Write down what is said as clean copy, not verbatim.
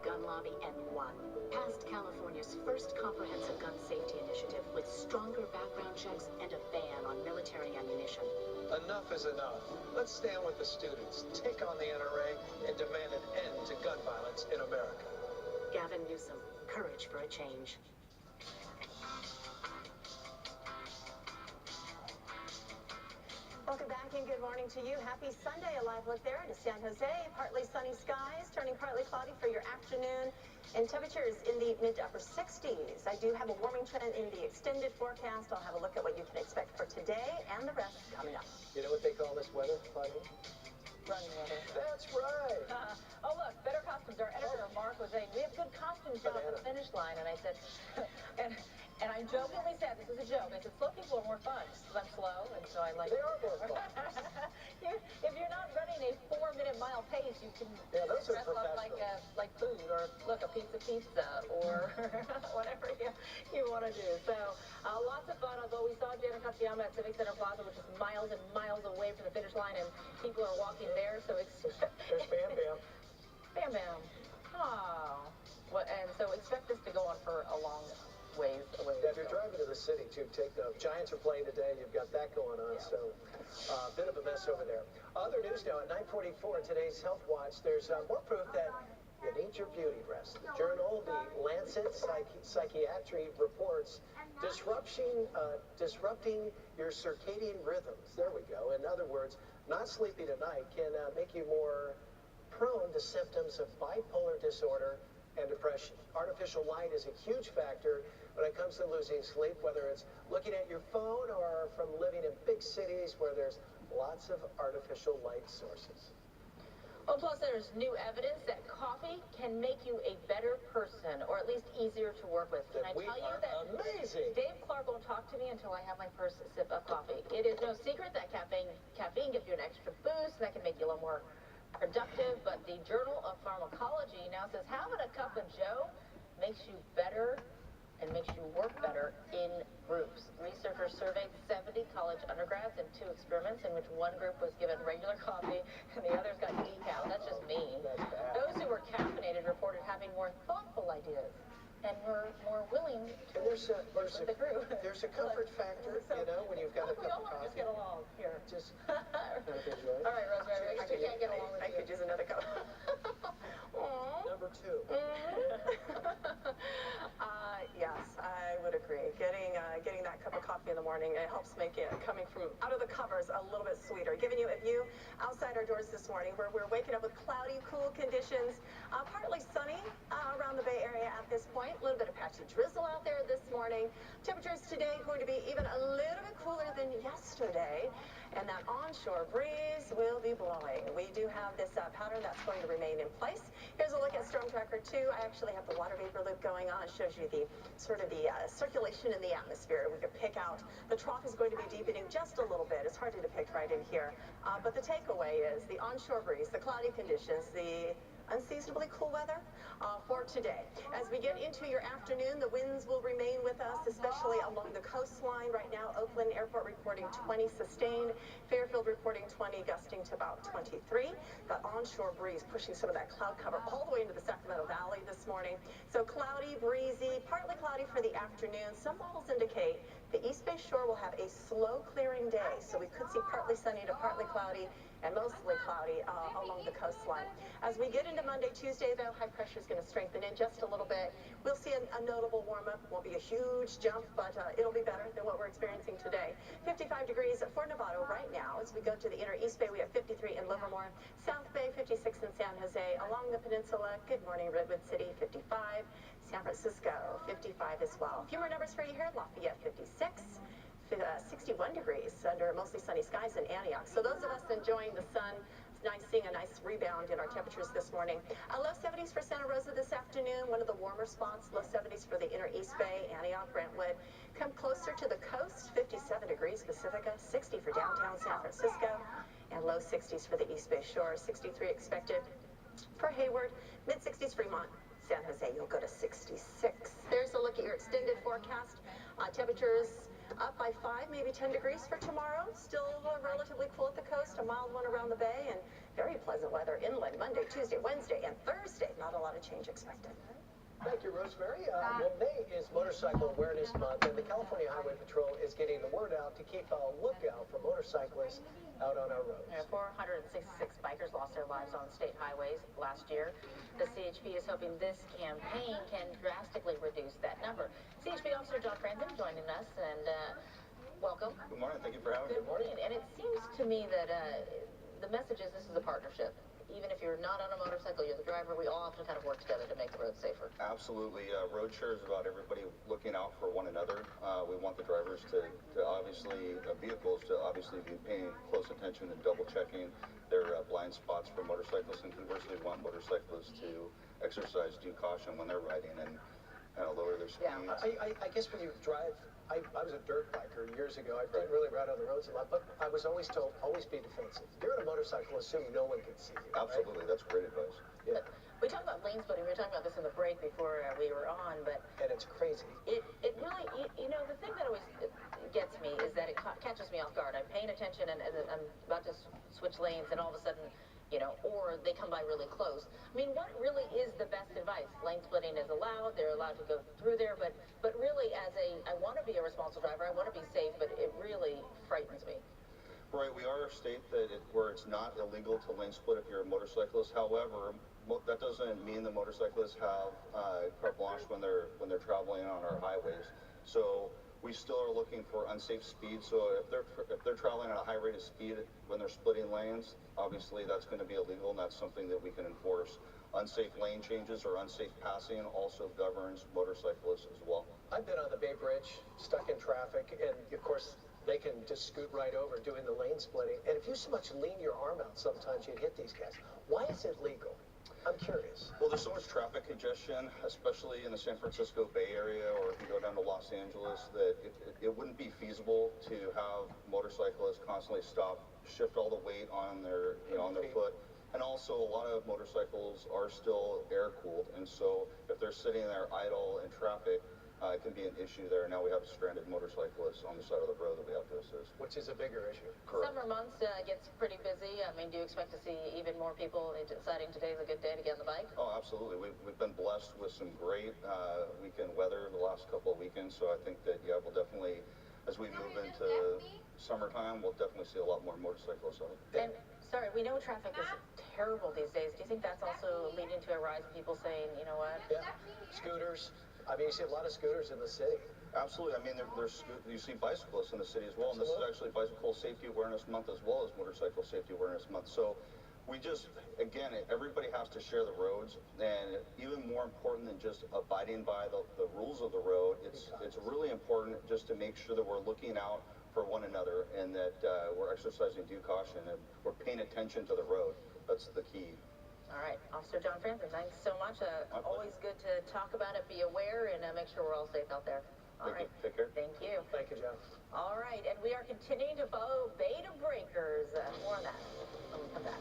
Gun Lobby N1 passed California's first comprehensive gun safety initiative with stronger background checks and a ban on military ammunition. Enough is enough. Let's stand with the students, take on the NRA, and demand an end to gun violence in America. Gavin Newsom, courage for a change. Welcome back and good morning to you. Happy Sunday. A live look there into San Jose. Partly sunny skies, turning partly cloudy for your afternoon. And temperatures in the mid to upper 60s. I do have a warming trend in the extended forecast. I'll have a look at what you can expect for today and the rest coming up. You know what they call this weather, Claudia? Run weather. That's right. Oh, look, Better Costumes. Our editor, Mark, was saying, we have good costumes down at the finish line. And I said, and I jokingly said, this is a joke. I said, slow people are more fun because I'm slow, and so I like They are more fun. If you're not running a 4-minute mile pace, you can those are dress up like food, or look, a pizza, or whatever you want to do. So lots of fun, although we saw Janet Katsuyama at Civic Center Plaza, which is miles and miles away from the finish line, and people are walking there, so it's... There's Bam Bam. Bam Bam. Oh. Well, and so expect this to go on for a long ways away. Yeah, if you're driving to the city, too, take note. Giants are playing today. You've got that going on, so a bit of a mess over there. Other news now at 9:44, today's Health Watch. There's more proof that you need your beauty rest. The journal, the Lancet Psychiatry reports disrupting your circadian rhythms. There we go. In other words, not sleeping at night can make you more prone to symptoms of bipolar disorder and depression. Artificial light is a huge factor when it comes to losing sleep, whether it's looking at your phone or from living in big cities where there's lots of artificial light sources. Well, plus there's new evidence that coffee can make you a better person, or at least easier to work with. Can I tell you that amazing. Dave Clark won't talk to me until I have my first sip of coffee. It is no secret that caffeine gives you an extra boost, and that can make you a little more productive, but the Journal of Pharmacology now says having a cup of joe makes you better and makes you work better in groups. Researchers surveyed 70 college undergrads in 2 experiments in which one group was given regular coffee and the others got decaf. That's just mean. Those who were caffeinated reported having more thoughtful ideas and were more willing to work with the group. There's a comfort factor, you know, when you've got a cup of coffee. Just get along here. Just all right, Rosemary, I can't get along with I could use another cup. Number 2. Yes, I would agree. Getting that cup of coffee in the morning, it helps make it, coming from out of the covers, a little bit sweeter. Giving you a view outside our doors this morning where we're waking up with cloudy, cool conditions, partly sunny around the Bay Area at this point. A little bit of patchy drizzle out there this morning. Temperatures today going to be even a little bit cooler than yesterday, and that onshore breeze will be blowing. We do have this pattern that's going to remain in place. Here's a look at Storm Tracker 2. I actually have the water vapor loop going on. It shows you the sort of the circulation in the atmosphere. We could pick out the trough is going to be deepening just a little bit. It's hard to depict right in here. But the takeaway is the onshore breeze, the cloudy conditions, the unseasonably cool weather for today. As we get into your afternoon, the winds will remain with us, especially along the coastline. Right now, Oakland Airport reporting 20 sustained, Fairfield reporting 20, gusting to about 23. The onshore breeze pushing some of that cloud cover all the way into the Sacramento Valley this morning. So cloudy, breezy, partly cloudy for the afternoon. Some models indicate the East Bay Shore will have a slow clearing day, so we could see partly sunny to partly cloudy and mostly cloudy along the coastline. As we get into Monday, Tuesday, though, high pressure is going to strengthen in just a little bit. We'll see a notable warm-up. Won't be a huge jump, but it'll be better than what we're experiencing today. 55 degrees at Fort Novato right now. As we go to the inner East Bay, we have 53 in Livermore. South Bay, 56 in San Jose. Along the peninsula, good morning, Redwood City, 55. San Francisco, 55 as well. A few more numbers for you here. Lafayette, 56. 61 degrees under mostly sunny skies in Antioch. So those of us enjoying the sun, it's nice seeing a nice rebound in our temperatures this morning. Low 70s for Santa Rosa this afternoon, one of the warmer spots. Low 70s for the inner East Bay, Antioch, Brentwood. Come closer to the coast, 57 degrees Pacifica, 60 for downtown San Francisco, and low 60s for the East Bay Shore, 63 expected for Hayward, mid-60s Fremont. San Jose, you'll go to 66. There's a look at your extended forecast. Temperatures up by 5, maybe 10 degrees for tomorrow. Still relatively cool at the coast, a mild one around the bay, and very pleasant weather inland Monday, Tuesday, Wednesday, and Thursday. Not a lot of change expected. Thank you, Rosemary. Well, May is Motorcycle Awareness Month, and the California Highway Patrol is getting the word out to keep a lookout for motorcyclists out on our roads. 466 bikers lost their lives on state highways last year. The CHP is hoping this campaign can drastically reduce that number. CHP Officer John Franzen joining us, and welcome. Good morning. Thank you for having me. Good morning. And it seems to me that the message is this is a partnership. Even if you're not on a motorcycle, you're the driver, we all have to kind of work together to make the road safer. Absolutely. Road share is about everybody looking out for one another. We want the drivers to obviously, vehicles to obviously be paying close attention and double checking their blind spots for motorcyclists, and conversely we want motorcyclists to exercise due caution when they're riding and lower their speeds. Yeah, I guess when you drive, I was a dirt biker years ago. I didn't really ride on the roads a lot, but I was always told, always be defensive. You're on a motorcycle, assume no one can see you. Absolutely. Right? That's great advice. Yeah. We talked about lane splitting. We were talking about this in the break before we were on, but And it's crazy. it really, you know, the thing that always gets me is that it catches me off guard. I'm paying attention and I'm about to switch lanes, and all of a sudden, you know, or they come by really close. I mean, what really is the best advice? Lane splitting is allowed, they're allowed to go through there, but really I want to be a responsible driver, I want to be safe, but it really frightens me. Right, we are a state where it's not illegal to lane split if you're a motorcyclist. However, that doesn't mean the motorcyclists have carte blanche when they're traveling on our highways. So we still are looking for unsafe speed. So if they're traveling at a high rate of speed when they're splitting lanes, obviously that's going to be illegal, and that's something that we can enforce. Unsafe lane changes or unsafe passing also governs motorcyclists as well. I've been on the Bay Bridge, stuck in traffic, and of course, they can just scoot right over doing the lane splitting. And if you so much lean your arm out, sometimes you'd hit these guys. Why is it legal? I'm curious. Well, there's so much traffic congestion, especially in the San Francisco Bay Area, or if you go down to Los Angeles, that it wouldn't be feasible to have motorcyclists constantly stop, shift all the weight on their foot. And also, a lot of motorcycles are still air-cooled, and so if they're sitting there idle in traffic, it can be an issue there. Now we have stranded motorcyclists on the side of the road that we have to assist. Which is a bigger issue. Correct. Summer months gets pretty busy. I mean, do you expect to see even more people deciding today's a good day to get on the bike? Oh, absolutely. We've been blessed with some great weekend weather the last couple of weekends, so I think that, yeah, we'll definitely, as we move into summertime, we'll definitely see a lot more motorcyclists out. And, sorry, we know traffic is terrible these days. Do you think that's also leading to a rise of people saying, you know what? Yeah, scooters. I mean, you see a lot of scooters in the city. Absolutely. I mean, you see bicyclists in the city as well, and this is actually Bicycle Safety Awareness Month as well as Motorcycle Safety Awareness Month. So we just, again, everybody has to share the roads, and even more important than just abiding by the rules of the road, it's really important just to make sure that we're looking out for one another, and that we're exercising due caution and we're paying attention to the road. That's the key. All right, Officer John Franzen, thanks so much. Always good to talk about it, be aware, and make sure we're all safe out there. All right. Take care. Thank you. Thank you, Jeff. All right, and we are continuing to follow Beta Breakers. More on that when we come back.